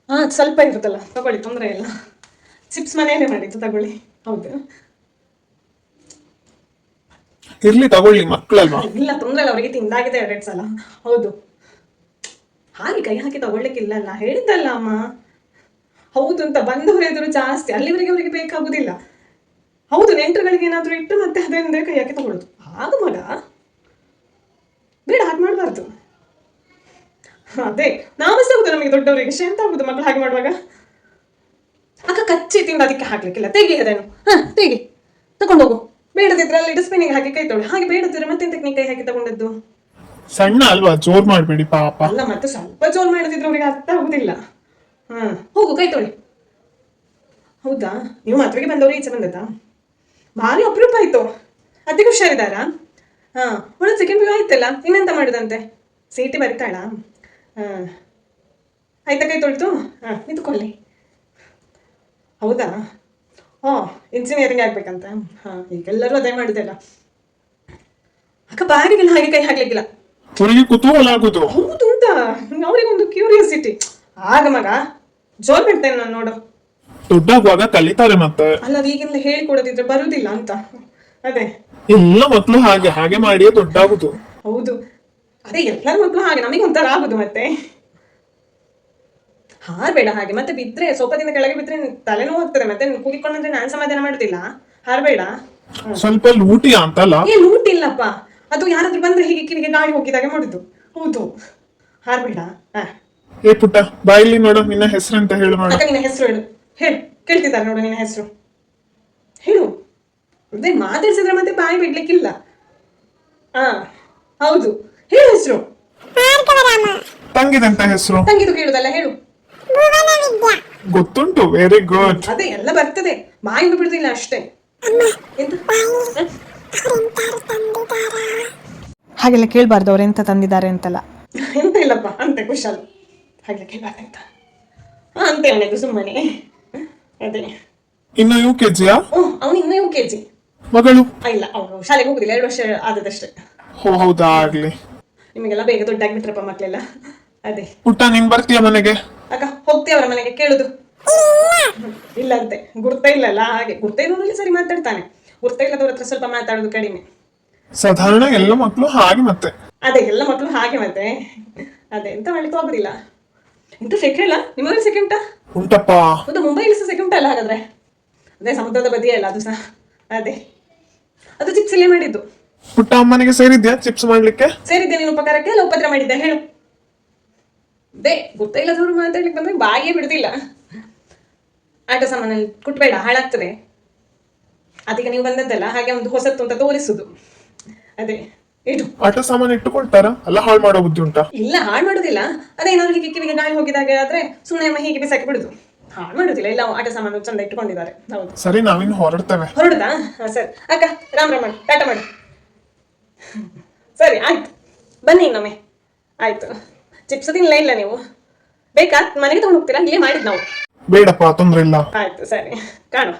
ಹಾ ಸ್ವಲ್ಪ ಇರುತ್ತಲ್ಲ, ತಗೊಳ್ಳಿ, ತೊಂದರೆ ಇಲ್ಲ. ಚಿಪ್ಸ್ ಮನೆಯಲ್ಲೇ ಮಾಡಿದ್ದು, ತಗೊಳ್ಳಿ. ಹೌದು. ಇರ್ಲಿ ತಗೊಳ್ಳಿ, ಮಕ್ಕಳಲ್ವಾ. ಇಲ್ಲ ತೊಂದರೆ ಇಲ್ಲ, ಅವರಿಗೆ ತಿಂದಾಗಿದೆ 2 ಸಲ. ಹೌದು, ಹಾಗೆ ಕೈ ಹಾಕಿ ತಗೊಳ್ಳಿಕ್ಕಿಲ್ಲಲ್ಲ, ಹೇಳಿದ್ದಲ್ಲ ಅಮ್ಮ. ಹೌದು ಅಂತ ಬಂದವರು ಎದುರು ಜಾಸ್ತಿ, ಅಲ್ಲಿವರೆಗೆ ಅವರಿಗೆ ಬೇಕಾಗುದಿಲ್ಲ. ಹೌದು, ನೆಂಟರುಗಳಿಗೆ ಏನಾದ್ರೂ ಇಟ್ಟು ಮತ್ತೆ ಅದರಿಂದ ಕೈ ಹಾಕಿ ತಗೊಳ್ಳೋದು. ಆಗ ಮಗ ಬೇಡ, ಹಾಗೆ ಮಾಡಬಾರ್ದು. ಅದೇ ನಾವಷ್ಟೇ ಆಗುದು, ನಮಗೆ ದೊಡ್ಡವರಿಗೆ ಎಂತ ಆಗುದು ಮಕ್ಕಳು ಹಾಗೆ ಮಾಡುವಾಗ. ಅಕ್ಕ ಕಚ್ಚಿ ತಿಂದು ಅದಕ್ಕೆ ಹಾಕ್ಲಿಕ್ಕಿಲ್ಲ, ತೆಗಿ ಅದನ್ನು. ತೆಗಿ, ತಗೊಂಡು ಹೋಗು. ಬೇಡದಿದ್ರೆ ಅಲ್ಲಿ ಡಸ್ಟ್ಬಿನ್ಗೆ ಹಾಕಿ ಕೈ ತೊಳಿ. ಹಾಗೆ ಬೇಡದಿದ್ರೆ ಮತ್ತೆ ಎಂತಕ್ಕೆ ನೀ ಕೈ ಹಾಕಿ ತಗೊಂಡದ್ದು? ಸಣ್ಣ ಅಲ್ವಾ, ಜೋರ್ ಮಾಡ್ಬೇಡಿ ಪಾಪ. ಅಲ್ಲ, ಮತ್ತೆ ಸ್ವಲ್ಪ ಜೋರ್ ಮಾಡದಿದ್ರೆ ಅವ್ರಿಗೆ ಅರ್ಥ ಆಗುದಿಲ್ಲ. ಹೋಗು, ಕೈ ತೊಳಿ. ಹೌದಾ, ನೀವು ಮದುವೆಗೆ ಬಂದವರು ಈಚೆ ಬಂದದ್ದಾ? ಭಾರಿ ಅಪರೂಪ ಆಯ್ತು. ಅದಕ್ಕೆ ಹುಷಾರಿದ್ದಾರಾ? ಒಳ್ಳೆ ಸೆಕೆಂಡ್ ವ್ಯೂ ಆಯ್ತಲ್ಲ, ಇನ್ನೆಂತ ಮಾಡುದಂತೆ? ಸಿಟಿ ಬರಿತಾಳಾ? ಆಯ್ತಾ ಕೈ ತೊಳ್ತು? ನಿಂತ್ಕೊಳ್ಳಿ. ಹೌದಾ, ಇಂಜಿನಿಯರಿಂಗ್ ಆಗ್ಬೇಕಂತ. ಈಗೆಲ್ಲರೂ ಅದೇ ಮಾಡುದಲ್ಲ. ಅಕ್ಕ ಬಾರಿಗೆಲ್ಲ ಹಾಗೆ ಕೈ ಹಾಕ್ಲಿಕ್ಕಿಲ್ಲ, ಅವರಿಗೆ ಕುತೂಹಲ ಆಗುದು. ಹೌದು ಅಂತ ಅವರಿಗೊಂದು ಕ್ಯೂರಿಯಾಸಿಟಿ. ಆಗ ಮಗ ಜೋರ್ ಬಿಡ್ತೇನೆ ನಾನು, ನೋಡು. ದೊಡ್ಡಾಗುವಾಗ ಕಲಿತಾರೆ ಮತ್ತೆ. ಅಲ್ಲ, ಅದು ಈಗಿಂದ ಹೇಳಿಕೊಡೋದಿದ್ರೆ ಬರುದಿಲ್ಲ ಅಂತ. ಅದೇ ಎಲ್ಲ ಮಕ್ಕಳು ಹಾಗೆ ಹಾಗೆ ಮಾಡಿಯೇ ದೊಡ್ಡಾಗುದು. ಹೌದು, ಅದೇ ಎಲ್ಲರ ಮಕ್ಕಳು ಹಾಗೆ, ನಮಗೆ ಒಂಥರ ಆಗುದು. ಮತ್ತೆ ಹಾರ್ಬೇಡ ಹಾಗೆ, ಮತ್ತೆ ಬಿದ್ರೆ ಸೋಫಾದಿಂದ ಕೆಳಗೆ ಬಿದ್ರೆ ತಲೆನೋವು ಆಗ್ತದೆ. ಮತ್ತೆ ಕೂಗಿಕೊಂಡ್ರೆ ನಾನು ಸಮಾಧಾನ ಮಾಡುದಿಲ್ಲ. ಹಾರ್ಬೇಡ. ಸ್ವಲ್ಪ ಲೂಟಿ ಅಂತಲ್ಲ. ಲೂಟಿ ಇಲ್ಲಪ್ಪ, ಅದು ಯಾರಾದ್ರೂ ಬಂದ್ರೆ ಹೀಗೆ ಕಿವಿಗೆ ಗಾಳಿ ಹೋಗಿದಾಗ ಮಾಡುದು. ಹೌದು, ಹಾರ್ಬೇಡ. ಏ ಪುಟ್ಟ, ಬಾಯಲ್ಲಿ ನೋಡು, ನಿನ್ನ ಹೆಸರಂತ ಹೇಳು. ನೋಡು, ನಿನ್ನ ಹೆಸರು ಹೇಳು. ಹೇಳು, ಕೇಳ್ತಿದ್ದಾರೆ ನೋಡು, ನಿನ್ನ ಹೆಸರು ಹೇಳು. ಅದೇ ಮಾತಾಡ್ಸಿದ್ರೆ ಮತ್ತೆ ಬಾಯಿ ಬಿಡ್ಲಿಕ್ಕಿಲ್ಲ. ಹೌದು, ಹೇಳು ಹೆಸರು. ತಂಗಿದಂತ ಹೆಸರು. ತಂಗಿದು ಕೇಳುದಲ್ಲ, ಹೇಳು. ಗೊತ್ತುಂಟು, ವೆರಿ ಗುಡ್. ಅದೇ ಎಲ್ಲ ಬರ್ತದೆ, ಬಾಯಿಂದ ಬಿಡುದಿಲ್ಲ ಅಷ್ಟೇ. ಹಾಗೆಲ್ಲ ಕೇಳಬಾರ್ದು, ಅವ್ರು ಎಂತ ತಂದಿದ್ದಾರೆ ಅಂತಲ್ಲ. ಎಂತ ಇಲ್ಲಪ್ಪ, ಅಂತೆ ಕುಶಲ್. ಹಾಗೆ ಕೇಳಬಾರ್ದಂತ ಅಂತ ಅನ್ನೋದು ಸುಮ್ಮನೆ. ಅದೇ ಇನ್ನು UKG? ಅವನು ಇನ್ನು UKG. ಮಗಳು ಇಲ್ಲ, ಅವನು ಶಾಲೆಗೆ ಹೋಗುದಿಲ್ಲ, 2 ವರ್ಷ ಆದದಷ್ಟೇ. ಹೌದಾ, ಆಗ್ಲಿ. ನಿಮಗೆಲ್ಲ ಬೇಗ ದೊಡ್ಡಾಗ್ಬಿಟ್ರಪ್ಪ ಮಕ್ಳೆಲ್ಲ. ಅದೇ ಪುಟ್ಟ, ನೀನ್ ಬರ್ತೀಯ ಮನೆಗೆ? ಅಕ್ಕ ಹೋಗ್ತೀಯ ಅವರ ಮನೆಗೆ? ಕೇಳುದು ಇಲ್ಲಂತೆ, ಗುರ್ತ ಇಲ್ಲಲ್ಲ. ಹಾಗೆ ಗುರ್ತ ಇರೋದ್ರಲ್ಲಿ ಸರಿ ಮಾತಾಡ್ತಾನೆ, ಗುರ್ತ ಇಲ್ಲದವ್ರ ಹತ್ರ ಸ್ವಲ್ಪ ಮಾತಾಡೋದು ಕಡಿಮೆ. ಸಾಧಾರಣ ಎಲ್ಲ ಮಕ್ಕಳು ಹಾಗೆ ಮತ್ತೆ. ಅದೇ ಎಲ್ಲ ಮಕ್ಕಳು ಹಾಗೆ ಮತ್ತೆ. ಅದೇ ಎಂತ ಮಾಡ್ಲಿಕ್ಕೆ ಹೋಗುದಿಲ್ಲ. ಎಂತ ಸೆಕೆಂಡ್ ಅಲ್ಲ ನಿಮ್ಮಲ್ಲಿ? ಸೆಕೆಂಡ್ ಉಂಟಪ್ಪ. ಒಂದು ಮುಂಬೈಲಿ ಸಹ ಸೆಕೆಂಡ್ ಅಲ್ಲ ಹಾಗಾದ್ರೆ? ಅದೇ ಸಮುದ್ರದ ಬದಿಯೇ ಅಲ್ಲ ಅದು ಸಹ. ಅದೇ ಅದು ಚಿಪ್ಸ್ ಇಲ್ಲೇ ಮಾಡಿದ್ದು. ಪುಟ್ಟ, ಅಮ್ಮನಿಗೆ ಸೇರಿದ್ಯಾ ಚಿಪ್ಸ್ ಮಾಡ್ಲಿಕ್ಕೆ? ಸೇರಿದ್ದೆ. ನೀನು ಉಪಕಾರಕ್ಕೆ ಅಲ್ಲ ಉಪದ್ರ ಮಾಡಿದ್ದೆ? ಹೇಳು. ಅದೇ ಗೊತ್ತಿಲ್ಲದವ್ರು ಮಾತಾಡ್ಲಿಕ್ಕೆ ಬಂದ್ರೆ ಬಾಯಿಯೇ ಬಿಡುದಿಲ್ಲ. ಆಟ ಸಾಮಾನಲ್ಲಿ ಕುಟ್ಬೇಡ, ಹಾಳಾಗ್ತದೆ. ಅದಕ್ಕೆ ನೀವು ಬಂದದ್ದಲ್ಲ, ಹಾಗೆ ಒಂದು ಹೊಸತ್ತು ಅಂತ ತೋರಿಸುದು. ಅದೇ ಇಡು. ಆಟ ಸಾಮಾನು ಇಟ್ಟುಕೊಳ್ತಾರ ಅಲ್ಲ, ಹಾಳು ಮಾಡೋ ಬುದ್ಧಿ ಉಂಟಾ? ಇಲ್ಲ, ಹಾಳು ಮಾಡುದಿಲ್ಲ. ಅದೇನಾದ್ರು ಹೀಗೆ ಕಿವಿಗೆ ಗಾಳಿ ಹೋಗಿದಾಗ ಆದ್ರೆ ಸುಮ್ಮನೆ ಹೀಗೆ ಬಿಸಾಕಿ ಬಿಡುದು. ಹಾಳು ಮಾಡುದಿಲ್ಲ. ಇಲ್ಲ, ಆಟ ಸಾಮಾನು ಚಂದ ಇಟ್ಟುಕೊಂಡಿದ್ದಾರೆ. ಹೌದು. ಸರಿ, ನಾವಿನ್ನು ಹೊರಡ್ತೇವೆ. ಹೊರಡುದಾ? ಸರಿ ಅಕ್ಕ, ರಾಮ್ ರಾಮ್ ಮಾಡಿ, ಟಾಟಾ ಮಾಡಿ. ಸರಿ ಆಯ್ತು, ಬನ್ನಿ ಇನ್ನೊಮ್ಮೆ. ಆಯ್ತು. ಚಿಪ್ಸ್ ತಿನ್ನಲೇ ಇಲ್ಲ ನೀವು? ಬೇಕಾ? ಮನೆಗೆ ತಗೊಂಡು ಹೋಗ್ತೀರಾ? ಇಲ್ಲೇ ಮಾಡಿದ್ ನಾವು. ಬೇಡಪ್ಪ, ತೊಂದ್ರೆ ಇಲ್ಲ. ಆಯ್ತು, ಸರಿ, ಕಾಣುವ.